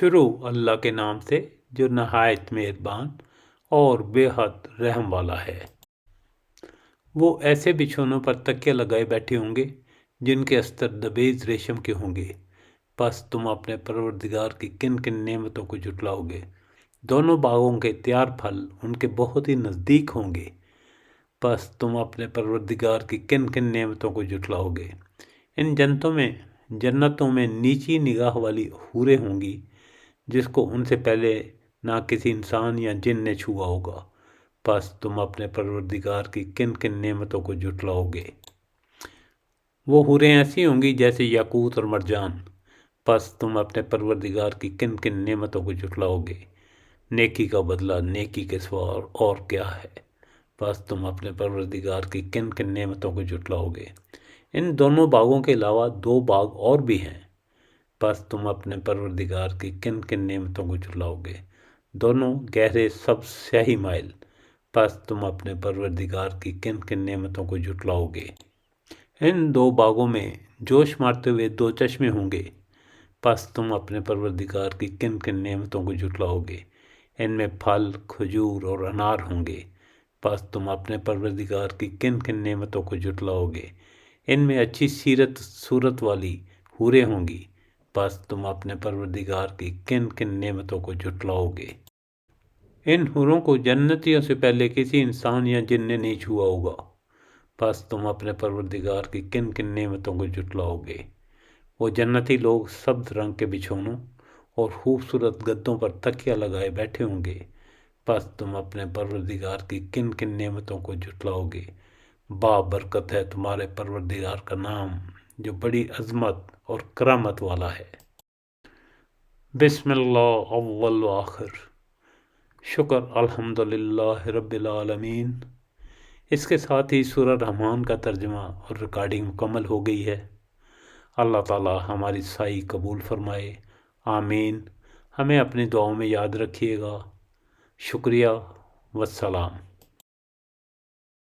شروع اللہ کے نام سے جو نہایت مہربان اور بے حد رحم والا ہے۔ وہ ایسے بچھونوں پر تکیہ لگائے بیٹھے ہوں گے جن کے استر دبیز ریشم کے ہوں گے، پس تم اپنے پروردگار کی کن کن نعمتوں کو جھٹلاؤ گے۔ دونوں باغوں کے تیار پھل ان کے بہت ہی نزدیک ہوں گے، پس تم اپنے پروردگار کی کن کن نعمتوں کو جھٹلاؤ گے۔ ان جنتوں میں نیچی نگاہ والی حوریں ہوں گی جس کو ان سے پہلے نہ کسی انسان یا جن نے چھوا ہوگا، پس تم اپنے پروردگار کی کن کن نعمتوں کو جھٹلاؤ گے۔ وہ حوریں ایسی ہوں گی جیسے یاقوت اور مرجان، پس تم اپنے پروردگار کی کن کن نعمتوں کو جھٹلاؤ گے۔ نیکی کا بدلہ نیکی کے سوا اور کیا ہے، پس تم اپنے پروردگار کی کن کن نعمتوں کو جھٹلاؤ گے۔ ان دونوں باغوں کے علاوہ 2 باغ اور بھی ہیں، پس تم اپنے پروردگار کی کن کن نعمتوں کو جھٹلاؤ گے۔ دونوں گہرے سبز سیاہی مائل، پس تم اپنے پروردگار کی کن کن نعمتوں کو جھٹلاؤ گے۔ ان 2 باغوں میں جوش مارتے ہوئے 2 چشمے ہوں گے، پس تم اپنے پروردگار کی کن کن نعمتوں کو جھٹلاؤ گے۔ ان میں پھل کھجور اور انار ہوں گے، پس تم اپنے پروردگار کی کن کن نعمتوں کو جھٹلاؤ گے۔ ان میں اچھی سیرت صورت والی حوریں ہوں گی، پس تم اپنے پروردگار کی کن کن نعمتوں کو جھٹلاؤ گے۔ ان حوروں کو جنتیوں سے پہلے کسی انسان یا جن نے نہیں چھوا ہوگا، پس تم اپنے پروردگار کی کن کن نعمتوں کو جھٹلاؤ گے۔ وہ جنتی لوگ سبز رنگ کے بچھونوں اور خوبصورت گدوں پر تکیہ لگائے بیٹھے ہوں گے، پس تم اپنے پروردگار کی کن کن نعمتوں کو جھٹلاؤ گے۔ برکت ہے تمہارے پروردگار کا نام جو بڑی عظمت اور کرامت والا ہے۔ بسم اللہ اول و آخر، شکر الحمدللہ رب العالمین۔ اس کے ساتھ ہی سورہ رحمان کا ترجمہ اور ریکارڈنگ مکمل ہو گئی ہے۔ اللہ تعالی ہماری سعی قبول فرمائے، آمین۔ ہمیں اپنی دعاؤں میں یاد رکھیے گا۔ شکریہ، والسلام۔